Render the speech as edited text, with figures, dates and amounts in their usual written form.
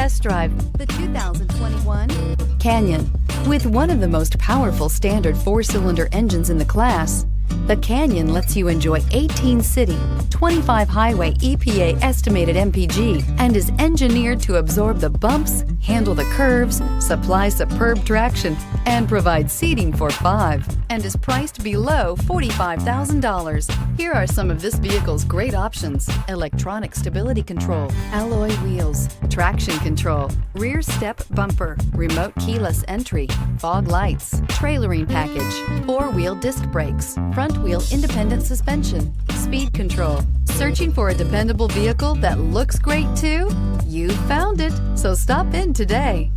test drive the 2021 Canyon. With one of the most powerful standard 4-cylinder engines in the class, the Canyon lets you enjoy 18 city, 25 highway EPA estimated MPG, and is engineered to absorb the bumps, handle the curves, supply superb traction, and provide seating for 5, and is priced below $45,000. Here are some of this vehicle's great options: electronic stability control, alloy wheels, traction control, rear step bumper, remote keyless entry, fog lights, trailering package, 4-wheel disc brakes, front wheel independent suspension, speed control. Searching for a dependable vehicle that looks great too? You found it, so stop in today.